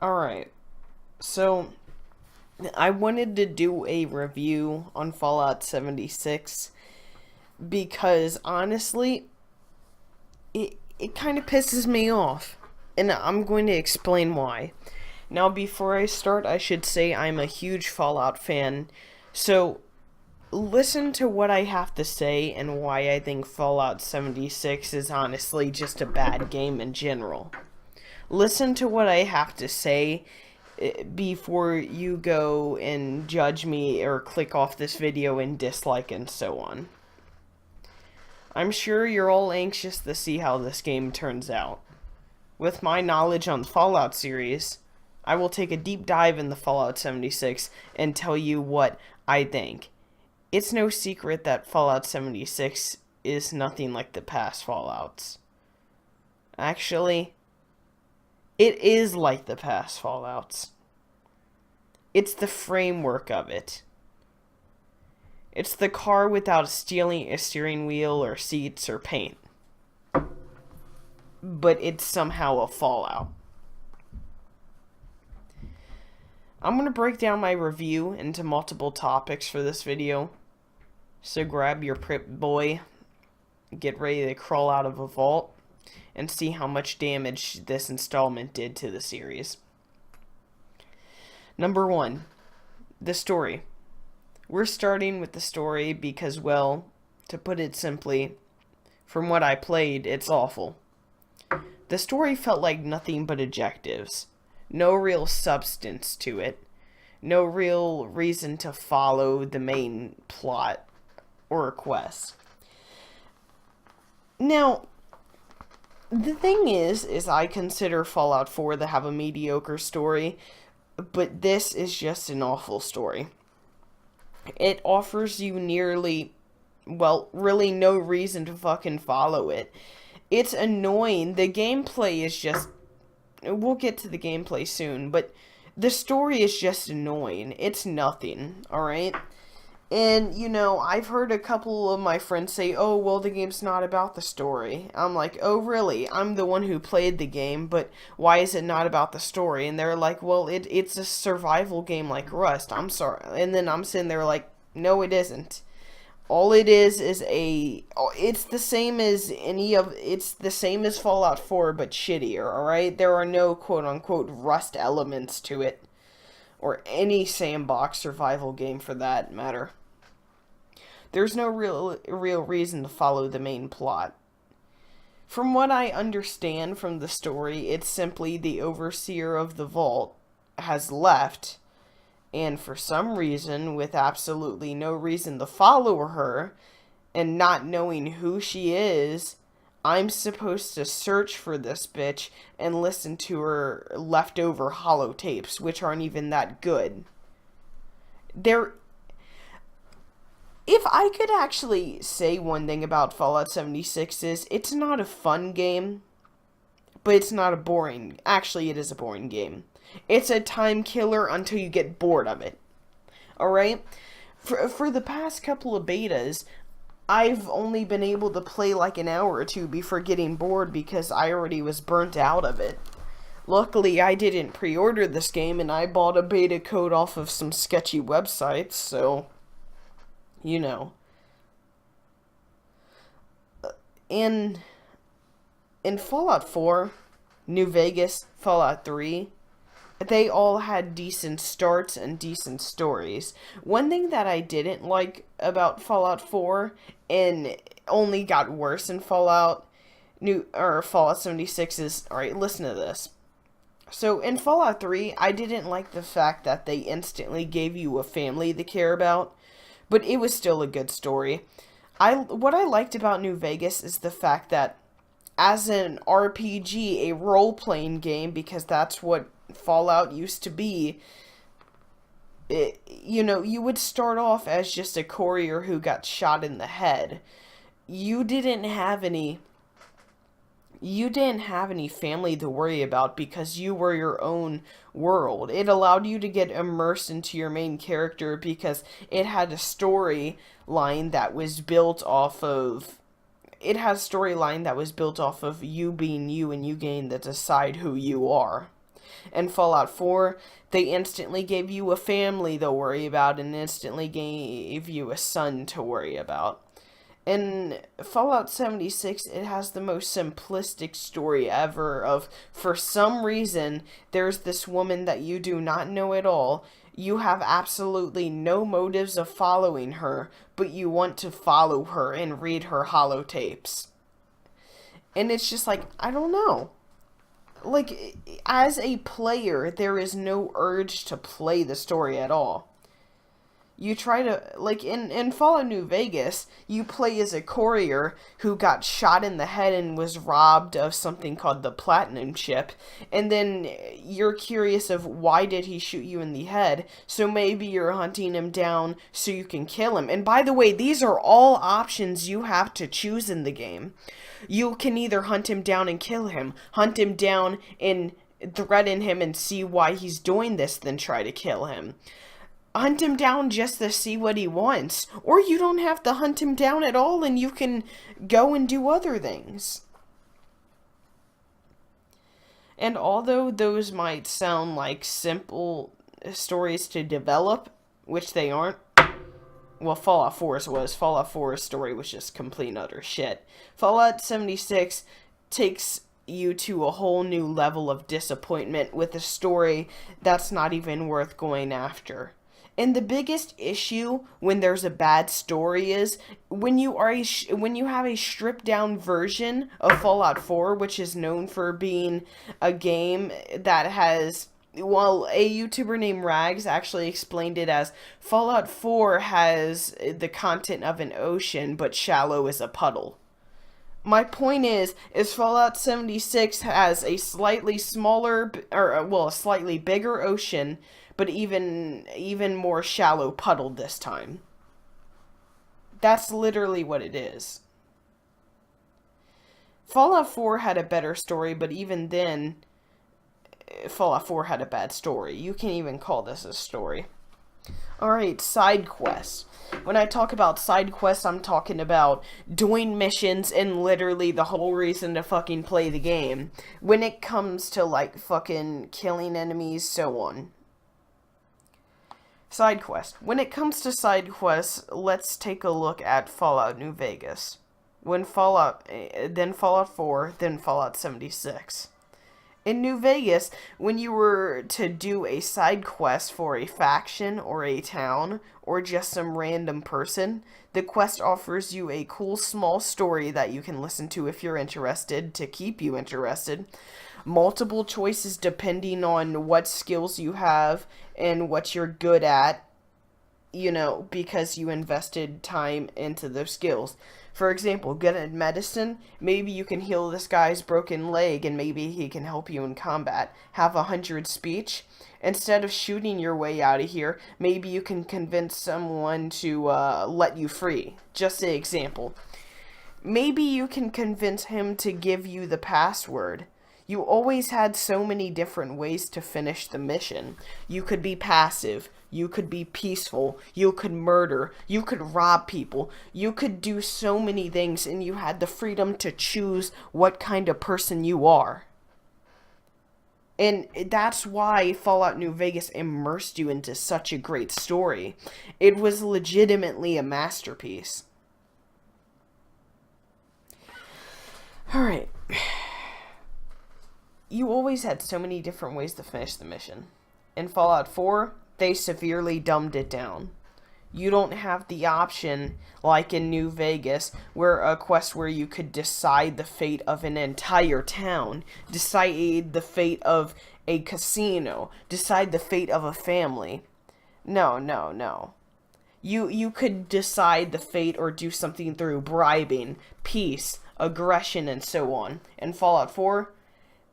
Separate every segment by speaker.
Speaker 1: Alright, so I wanted to do a review on Fallout 76 because honestly, it kind of pisses me off, and I'm going to explain why. Now, before I start, I should say I'm a huge Fallout fan, so listen to what I have to say and why I think Fallout 76 is honestly just a bad game in general. Listen to what I have to say before you go and judge me or click off this video and dislike and so on. I'm sure you're all anxious to see how this game turns out. With my knowledge on the Fallout series, I will take a deep dive in the Fallout 76 and tell you what I think. It's no secret that Fallout 76 is nothing like the past Fallouts. Actually, it is like the past Fallouts. It's the framework of it. It's the car without a steering wheel or seats or paint. But it's somehow a Fallout. I'm going to break down my review into multiple topics for this video. So grab your Prip Boy, get ready to crawl out of a vault, and see how much damage this installment did to the series. Number 1, the story. We're starting with the story because, well, to put it simply, from what I played, it's awful. The story felt like nothing but adjectives. No real substance to it. No real reason to follow the main plot or quest. Now, the thing is I consider Fallout 4 to have a mediocre story, but this is just an awful story. It offers you really no reason to fucking follow it. It's annoying. The gameplay is just... We'll get to the gameplay soon, but the story is just annoying. It's nothing, alright? And, I've heard a couple of my friends say, oh, well, the game's not about the story. I'm like, oh, really? I'm the one who played the game, but why is it not about the story? And they're like, well, it's a survival game like Rust. I'm sorry. And then I'm sitting there like, no, it isn't. All it is it's the same as it's the same as Fallout 4, but shittier, alright? There are no quote-unquote Rust elements to it. Or any sandbox survival game for that matter. There's no real reason to follow the main plot. From what I understand from the story, it's simply the overseer of the vault has left, and for some reason, with absolutely no reason to follow her, and not knowing who she is, I'm supposed to search for this bitch and listen to her leftover holotapes, which aren't even that good. If I could actually say one thing about Fallout 76 is, it's not a fun game, but it's not a boring... Actually, it is a boring game. It's a time killer until you get bored of it. Alright? For the past couple of betas, I've only been able to play like an hour or two before getting bored because I already was burnt out of it. Luckily, I didn't pre-order this game and I bought a beta code off of some sketchy websites, so... In Fallout 4, New Vegas, Fallout 3, they all had decent starts and decent stories. One thing that I didn't like about Fallout 4, and only got worse in Fallout 76 is... Alright, listen to this. So, in Fallout 3, I didn't like the fact that they instantly gave you a family to care about, but it was still a good story. What I liked about New Vegas is the fact that as an RPG, a role-playing game, because that's what Fallout used to be, you would start off as just a courier who got shot in the head. You didn't have any family to worry about because you were your own world. It allowed you to get immersed into your main character because it had a storyline that was built off of you being you and you getting to decide who you are. In Fallout 4, they instantly gave you a family to worry about and instantly gave you a son to worry about. In Fallout 76, it has the most simplistic story ever of, for some reason, there's this woman that you do not know at all. You have absolutely no motives of following her, but you want to follow her and read her holotapes. And it's just like, I don't know. Like, as a player, there is no urge to play the story at all. You try to, like, in Fallout New Vegas, you play as a courier who got shot in the head and was robbed of something called the Platinum Chip, and then you're curious of why did he shoot you in the head, so maybe you're hunting him down so you can kill him. And by the way, these are all options you have to choose in the game. You can either hunt him down and kill him, hunt him down and threaten him and see why he's doing this, then try to kill him. Hunt him down just to see what he wants. Or you don't have to hunt him down at all and you can go and do other things. And although those might sound like simple stories to develop, which they aren't, well, Fallout 4's was. Fallout 4's story was just complete and utter shit. Fallout 76 takes you to a whole new level of disappointment with a story that's not even worth going after. And the biggest issue when there's a bad story is when you have a stripped down version of Fallout 4, which is known for being a game that has, well, a YouTuber named Rags actually explained it as Fallout 4 has the content of an ocean, but shallow as a puddle. My point is Fallout 76 has a slightly smaller, or, well, a slightly bigger ocean, but even more shallow puddle this time. That's literally what it is. Fallout 4 had a better story, but even then, Fallout 4 had a bad story. You can't even call this a story. Alright, side quests. When I talk about side quests, I'm talking about doing missions and literally the whole reason to fucking play the game. When it comes to, like, fucking killing enemies, so on. Side quest. When it comes to side quests, let's take a look at Fallout New Vegas. Then Fallout 4, then Fallout 76. In New Vegas, when you were to do a side quest for a faction or a town or just some random person, the quest offers you a cool small story that you can listen to if you're interested to keep you interested. Multiple choices depending on what skills you have and what you're good at, you know, because you invested time into those skills. For example, good at medicine, maybe you can heal this guy's broken leg and maybe he can help you in combat. Have 100 speech. Instead of shooting your way out of here, maybe you can convince someone to let you free. Just an example. Maybe you can convince him to give you the password. You always had so many different ways to finish the mission. You could be passive, you could be peaceful, you could murder, you could rob people, you could do so many things, and you had the freedom to choose what kind of person you are. And that's why Fallout New Vegas immersed you into such a great story. It was legitimately a masterpiece. Alright. You always had so many different ways to finish the mission. In Fallout 4, they severely dumbed it down. You don't have the option, like in New Vegas, where a quest where you could decide the fate of an entire town, decide the fate of a casino, decide the fate of a family. No. You could decide the fate or do something through bribing, peace, aggression, and so on. In Fallout 4,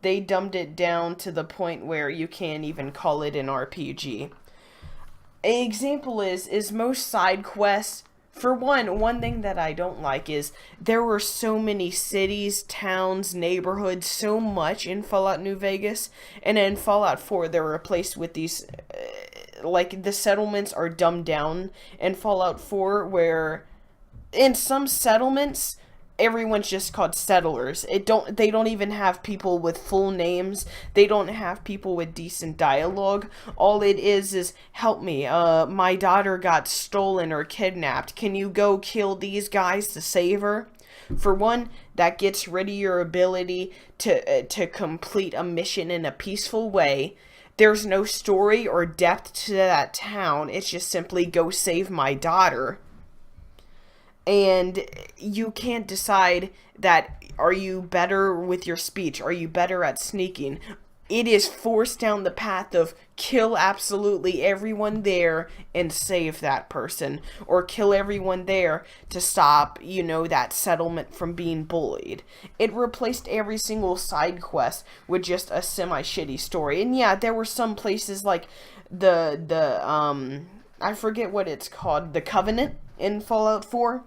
Speaker 1: they dumbed it down to the point where you can't even call it an RPG. An example is most side quests. For one thing that I don't like is there were so many cities, towns, neighborhoods, so much in Fallout New Vegas. And in Fallout 4, they were replaced with these, like, the settlements are dumbed down in Fallout 4, where in some settlements, everyone's just called settlers. They don't even have people with full names. They don't have people with decent dialogue. All it is help me. My daughter got stolen or kidnapped. Can you go kill these guys to save her? For one, that gets rid of your ability to complete a mission in a peaceful way. There's no story or depth to that town. It's just simply go save my daughter. And you can't decide that, are you better with your speech? Are you better at sneaking? It is forced down the path of kill absolutely everyone there and save that person, or kill everyone there to stop, that settlement from being bullied. It replaced every single side quest with just a semi-shitty story. And yeah, there were some places like I forget what it's called, the Covenant in Fallout 4.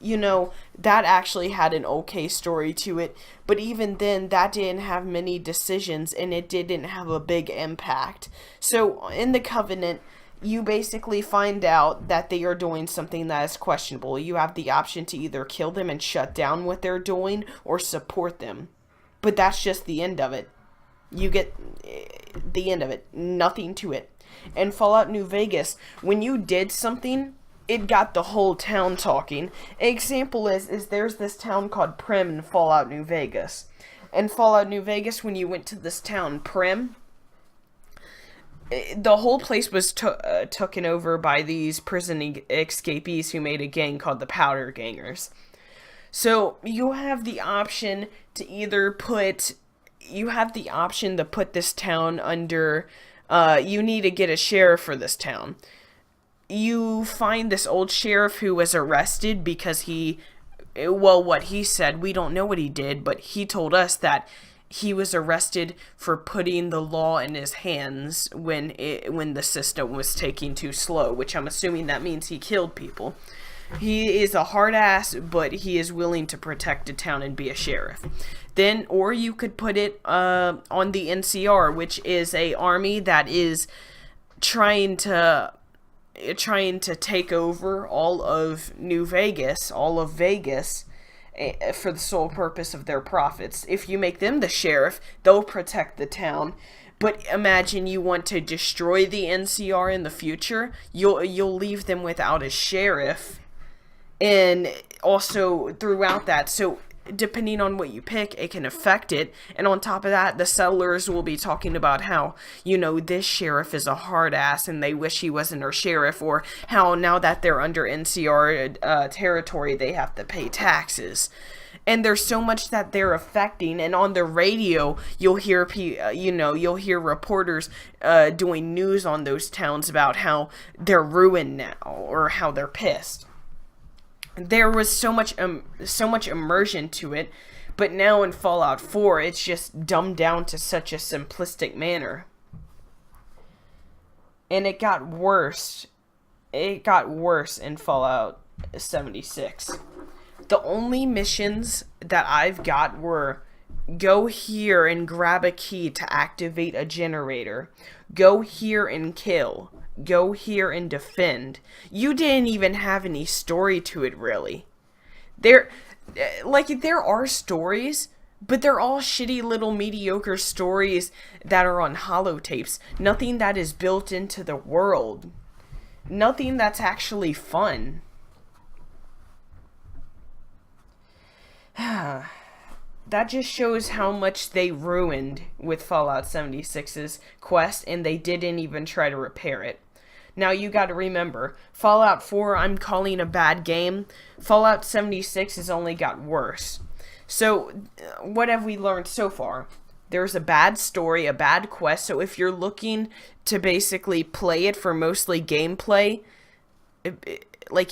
Speaker 1: That actually had an okay story to it, but even then, that didn't have many decisions, and it didn't have a big impact. So, in the Covenant, you basically find out that they are doing something that is questionable. You have the option to either kill them and shut down what they're doing, or support them. But that's just the end of it. You get the end of it. Nothing to it. In Fallout New Vegas, when you did something, it got the whole town talking. An example is there's this town called Prim in Fallout New Vegas. In Fallout New Vegas, when you went to this town, Prim, the whole place was taken over by these prison escapees who made a gang called the Powder Gangers. So you have the option to either put this town under, you need to get a sheriff for this town. You find this old sheriff who was arrested because what he said, we don't know what he did, but he told us that he was arrested for putting the law in his hands when the system was taking too slow, which I'm assuming that means he killed people. He is a hard ass, but he is willing to protect a town and be a sheriff. Then, or you could put it on the NCR, which is a army that is trying to take over all of Vegas, for the sole purpose of their profits. If you make them the sheriff, they'll protect the town. But imagine you want to destroy the NCR in the future, you'll leave them without a sheriff, and also throughout that. So depending on what you pick, it can affect it. And on top of that, the settlers will be talking about how, this sheriff is a hard ass and they wish he wasn't our sheriff, or how now that they're under NCR territory, they have to pay taxes. And there's so much that they're affecting, and on the radio, you'll hear reporters doing news on those towns about how they're ruined now, or how they're pissed. There was so much immersion to it, but now in Fallout 4, it's just dumbed down to such a simplistic manner. And it got worse. It got worse in Fallout 76. The only missions that I've got were go here and grab a key to activate a generator. Go here and kill. Go here and defend. You didn't even have any story to it, really. There are stories, but they're all shitty little mediocre stories that are on holotapes. Nothing that is built into the world. Nothing that's actually fun. That just shows how much they ruined with Fallout 76's quest, and they didn't even try to repair it. Now you gotta remember, Fallout 4 I'm calling a bad game. Fallout 76 has only got worse. So, what have we learned so far? There's a bad story, a bad quest, so if you're looking to basically play it for mostly gameplay,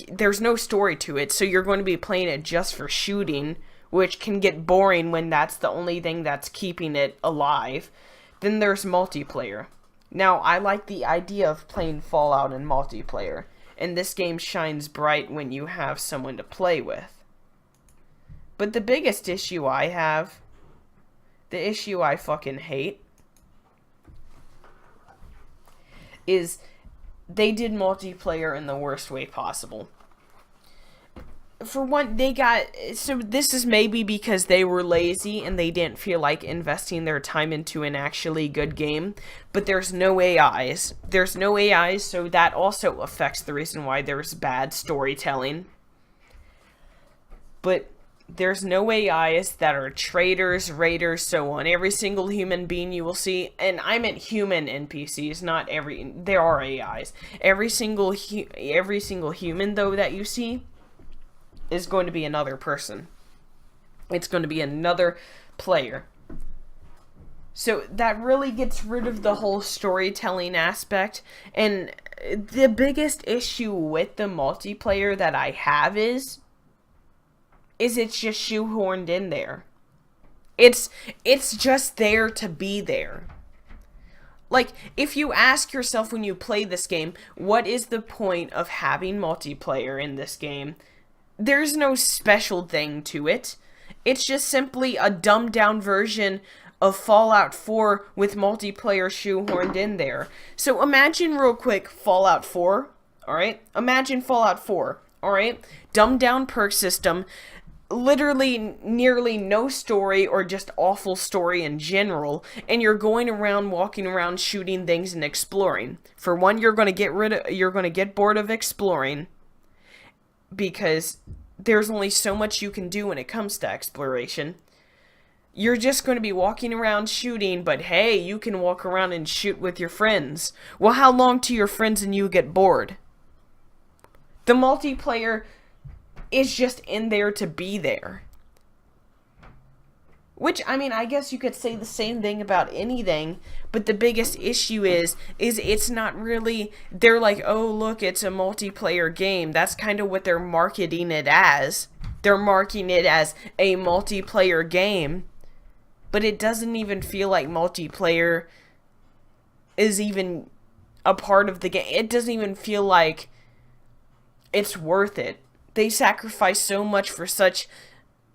Speaker 1: there's no story to it, so you're going to be playing it just for shooting, which can get boring when that's the only thing that's keeping it alive. Then there's multiplayer. Now, I like the idea of playing Fallout in multiplayer, and this game shines bright when you have someone to play with. But the biggest issue I have, the issue I fucking hate, is they did multiplayer in the worst way possible. for one, so this is maybe because they were lazy and they didn't feel like investing their time into an actually good game, but there's no AIs. There's no AIs, so that also affects the reason why there's bad storytelling. But there's no AIs that are traders, raiders, so on. Every single human being you will see, and I meant human NPCs, not there are AIs. Every single human, though, that you see is going to be another person. It's going to be another player. So that really gets rid of the whole storytelling aspect. And the biggest issue with the multiplayer that I have is it's just shoehorned in there. It's just there to be there. Like, if you ask yourself when you play this game, what is the point of having multiplayer in this game? There's no special thing to it. It's just simply a dumbed down version of Fallout 4 with multiplayer shoehorned in there. So imagine real quick Fallout 4, alright? Imagine Fallout 4, alright? Dumbed down perk system, literally nearly no story or just awful story in general, and you're going around, walking around, shooting things and exploring. For one, you're going to get bored of exploring, because there's only so much you can do when it comes to exploration. You're just going to be walking around shooting, but hey, you can walk around and shoot with your friends. Well, how long till your friends and you get bored? The multiplayer is just in there to be there. Which, I mean, I guess you could say the same thing about anything, but the biggest issue is it's not really, they're like, oh, look, it's a multiplayer game. That's kind of what they're marketing it as. They're marketing it as a multiplayer game, but it doesn't even feel like multiplayer is even a part of the game. It doesn't even feel like it's worth it. They sacrificed so much for such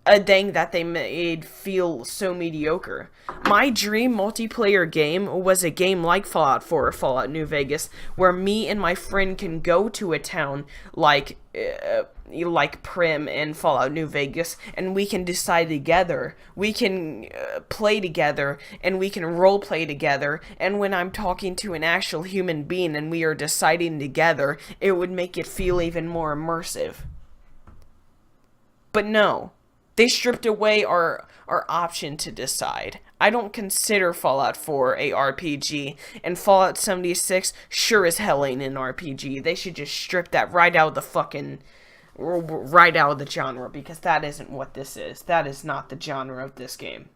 Speaker 1: a thing that they made feel so mediocre. My dream multiplayer game was a game like Fallout 4 or Fallout New Vegas, where me and my friend can go to a town like Prim and Fallout New Vegas, and we can decide together. We can play together, and we can role play together, and when I'm talking to an actual human being and we are deciding together, it would make it feel even more immersive. But no. They stripped away our option to decide. I don't consider Fallout 4 a RPG, and Fallout 76 sure as hell ain't an RPG. They should just strip that right out of the genre, because that isn't what this is. That is not the genre of this game.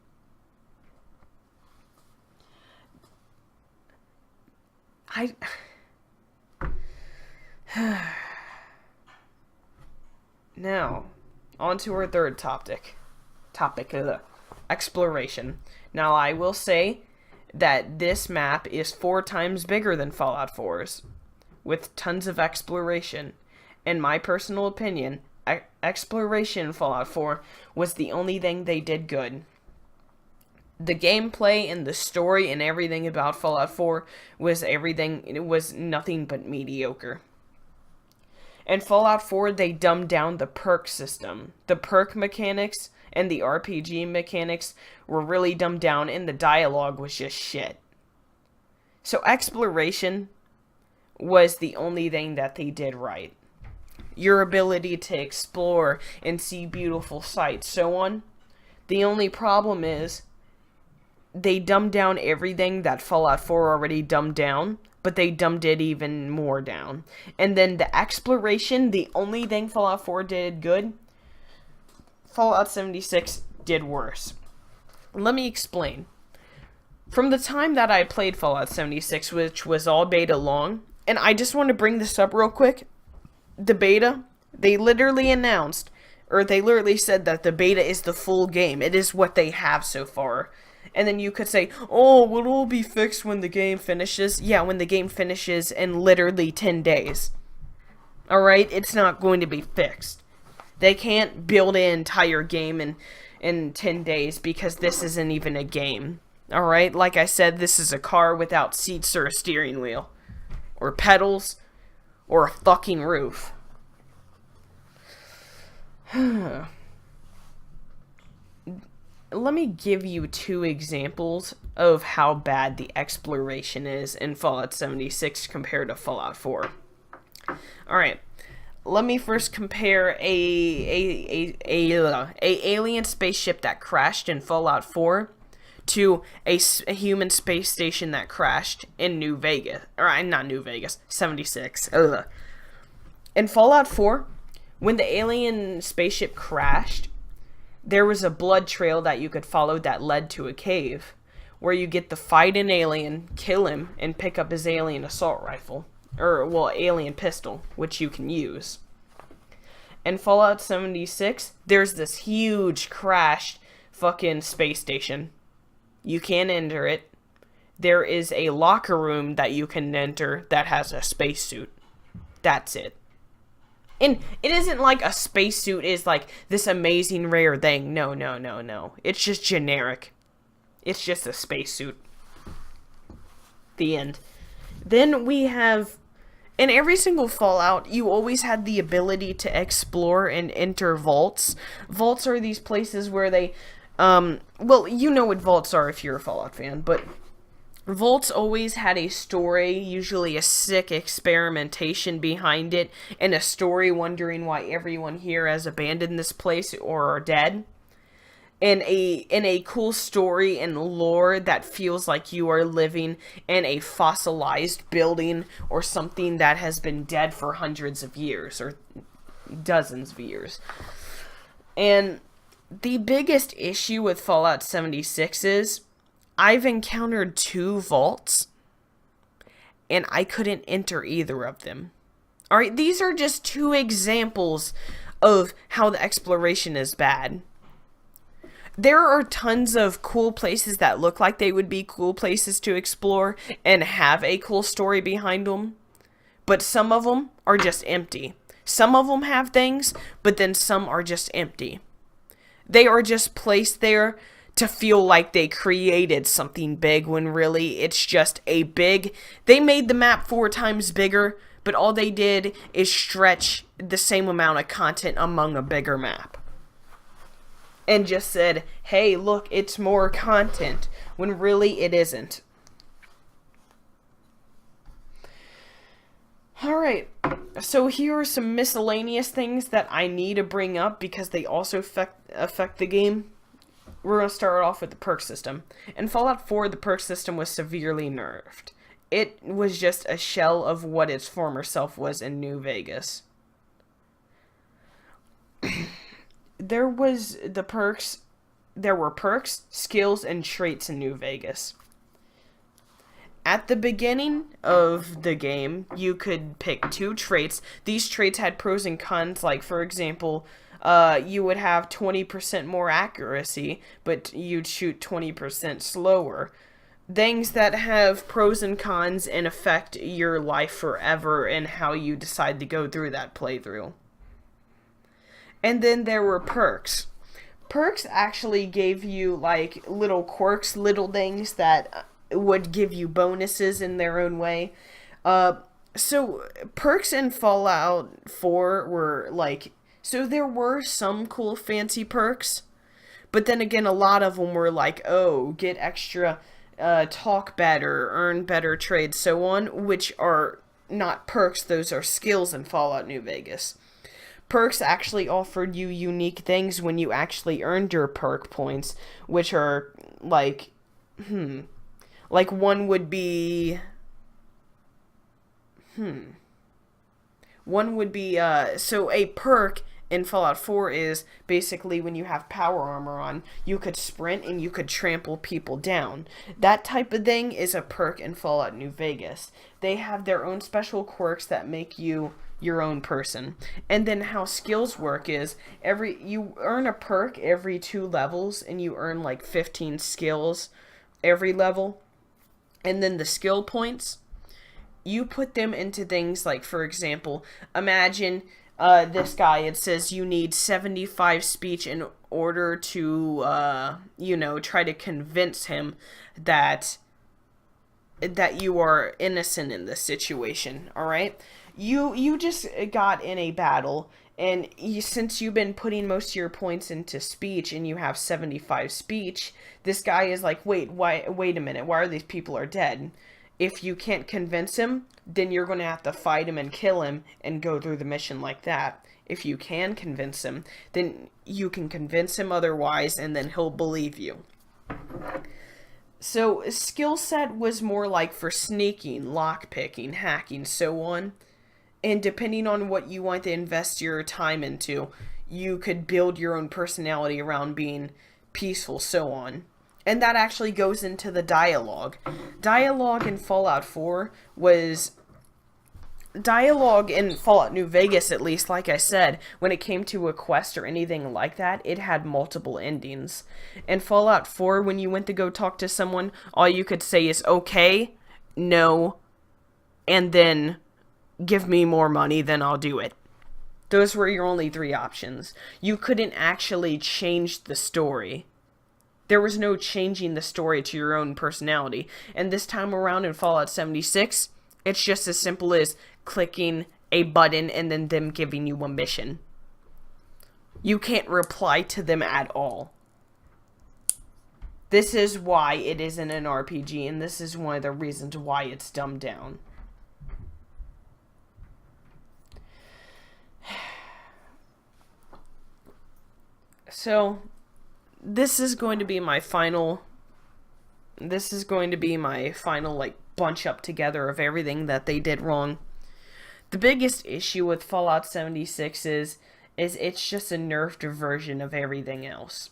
Speaker 1: Now, on to our third topic, exploration. Now, I will say that this map is 4 times bigger than Fallout 4's, with tons of exploration. In my personal opinion, exploration in Fallout 4 was the only thing they did good. The gameplay and the story and everything about Fallout 4 was nothing but mediocre. In Fallout 4, they dumbed down the perk system. The perk mechanics and the RPG mechanics were really dumbed down, and the dialogue was just shit. So exploration was the only thing that they did right. Your ability to explore and see beautiful sights, so on. The only problem is they dumbed down everything that Fallout 4 already dumbed down, but they dumbed it even more down. And then the exploration, the only thing Fallout 4 did good, Fallout 76 did worse. Let me explain. From the time that I played Fallout 76, which was all beta long, and I just want to bring this up real quick, the beta, they literally announced, or they literally said that the beta is the full game. It is what they have so far. And then you could say, oh, well, it'll be fixed when the game finishes. Yeah, when the game finishes in literally 10 days. Alright? It's not going to be fixed. They can't build an entire game in 10 days, because this isn't even a game. Alright? Like I said, this is a car without seats or a steering wheel. Or pedals. Or a fucking roof. Let me give you two examples of how bad the exploration is in Fallout 76 compared to Fallout 4. Alright, let me first compare a alien spaceship that crashed in Fallout 4 to a human space station that crashed in New Vegas. Or, not New Vegas, 76. Ugh. In Fallout 4, when the alien spaceship crashed, there was a blood trail that you could follow that led to a cave, where you get to fight an alien, kill him, and pick up his alien assault rifle. Or, well, alien pistol, which you can use. In Fallout 76, there's this huge crashed fucking space station. You can't enter it. There is a locker room that you can enter that has a spacesuit. That's it. And it isn't like a spacesuit is like this amazing rare thing. No, no, no, no. It's just generic. It's just a spacesuit. The end. Then we have, in every single Fallout, you always had the ability to explore and enter vaults. Vaults are these places where they, well, you know what vaults are if you're a Fallout fan, but vaults always had a story, usually a sick experimentation behind it, and a story wondering why everyone here has abandoned this place or are dead. And a cool story and lore that feels like you are living in a fossilized building or something that has been dead for hundreds of years or dozens of years. And the biggest issue with Fallout 76 is I've encountered 2 vaults, and I couldn't enter either of them. Alright, these are just 2 examples of how the exploration is bad. There are tons of cool places that look like they would be cool places to explore and have a cool story behind them, but some of them are just empty. Some of them have things, but then some are just empty. They are just placed there to feel like they created something big when really it's just a big... They made the map 4 times bigger, but all they did is stretch the same amount of content among a bigger map. And just said, hey, look, it's more content, when really it isn't. Alright, so here are some miscellaneous things that I need to bring up because they also affect the game. We're going to start off with the perk system. In Fallout 4, the perk system was severely nerfed. It was just a shell of what its former self was in New Vegas. There were perks, skills, and traits in New Vegas. At the beginning of the game, you could pick 2 traits. These traits had pros and cons, like, for example, you would have 20% more accuracy, but you'd shoot 20% slower. Things that have pros and cons and affect your life forever and how you decide to go through that playthrough. And then there were perks. Perks actually gave you, like, little quirks, little things that would give you bonuses in their own way. So, perks in Fallout 4 were, like... So there were some cool fancy perks, but then again a lot of them were like, oh, get extra, talk better, earn better trades, so on, which are not perks, those are skills in Fallout New Vegas. Perks actually offered you unique things when you actually earned your perk points, which are like, like one would be, so a perk in Fallout 4 is basically when you have power armor on, you could sprint and you could trample people down. That type of thing is a perk in Fallout New Vegas. They have their own special quirks that make you your own person. And then how skills work is you earn a perk every 2 levels and you earn like 15 skills every level. And then the skill points, you put them into things like, for example, imagine this guy, it says you need 75 speech in order to, try to convince him that that you are innocent in this situation, all right? You just got in a battle, and since you've been putting most of your points into speech and you have 75 speech, this guy is like, wait a minute, why are these people are dead? If you can't convince him, then you're going to have to fight him and kill him and go through the mission like that. If you can convince him, then you can convince him otherwise, and then he'll believe you. So, skill set was more like for sneaking, lockpicking, hacking, so on. And depending on what you want to invest your time into, you could build your own personality around being peaceful, so on. And that actually goes into the dialogue. Dialogue in Fallout 4 was... Dialogue in Fallout New Vegas, at least, like I said, when it came to a quest or anything like that, it had multiple endings. In Fallout 4, when you went to go talk to someone, all you could say is, okay, no, and then give me more money, then I'll do it. Those were your only 3 options. You couldn't actually change the story. There was no changing the story to your own personality. And this time around in Fallout 76, it's just as simple as clicking a button and then them giving you a mission. You can't reply to them at all. This is why it isn't an RPG, and this is one of the reasons why it's dumbed down. So, this is going to be my final, like, bunch up together of everything that they did wrong. The biggest issue with Fallout 76 is it's just a nerfed version of everything else.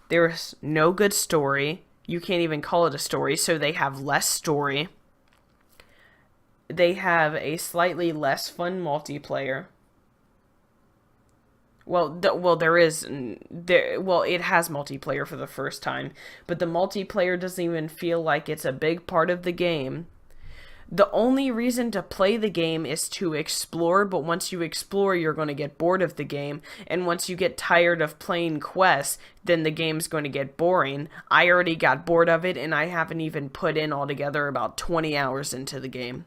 Speaker 1: There's no good story. You can't even call it a story, so they have less story. They have a slightly less fun multiplayer. Well, it has multiplayer for the first time, but the multiplayer doesn't even feel like it's a big part of the game. The only reason to play the game is to explore, but once you explore, you're going to get bored of the game, and once you get tired of playing quests, then the game's going to get boring. I already got bored of it, and I haven't even put in altogether about 20 hours into the game.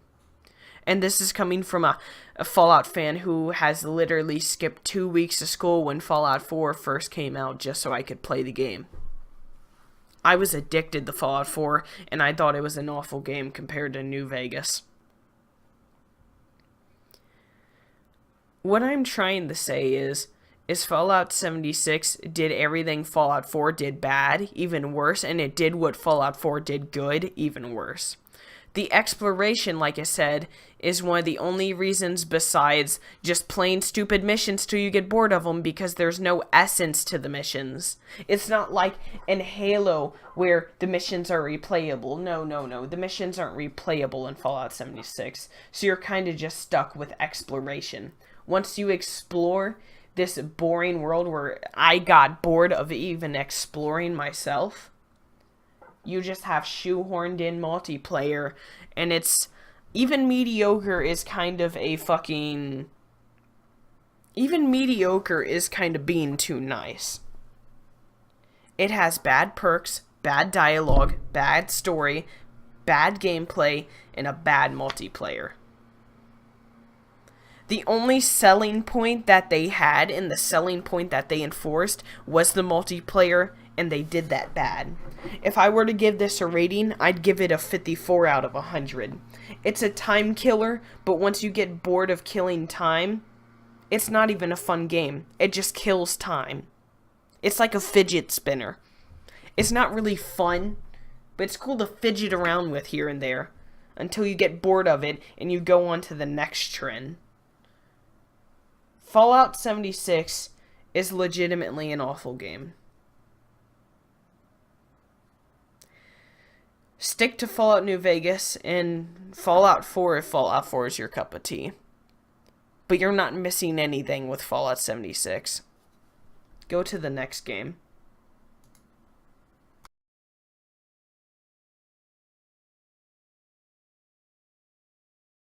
Speaker 1: And this is coming from a Fallout fan who has literally skipped 2 weeks of school when Fallout 4 first came out just so I could play the game. I was addicted to Fallout 4, and I thought it was an awful game compared to New Vegas. What I'm trying to say is Fallout 76 did everything Fallout 4 did bad, even worse, and it did what Fallout 4 did good, even worse. The exploration, like I said, is one of the only reasons besides just plain stupid missions till you get bored of them, because there's no essence to the missions. It's not like in Halo where the missions are replayable. No. The missions aren't replayable in Fallout 76. So you're kind of just stuck with exploration. Once you explore this boring world where I got bored of even exploring myself, you just have shoehorned in multiplayer, and it's even mediocre is kind of a fucking... Even mediocre is kind of being too nice. It has bad perks, bad dialogue, bad story, bad gameplay, and a bad multiplayer. The only selling point that they had and the selling point that they enforced was the multiplayer, and they did that bad. If I were to give this a rating, I'd give it a 54 out of 100. It's a time killer, but once you get bored of killing time, it's not even a fun game. It just kills time. It's like a fidget spinner. It's not really fun, but it's cool to fidget around with here and there until you get bored of it and you go on to the next trend. Fallout 76 is legitimately an awful game. Stick to Fallout New Vegas and Fallout 4 if Fallout 4 is your cup of tea. But you're not missing anything with Fallout 76. Go to the next game.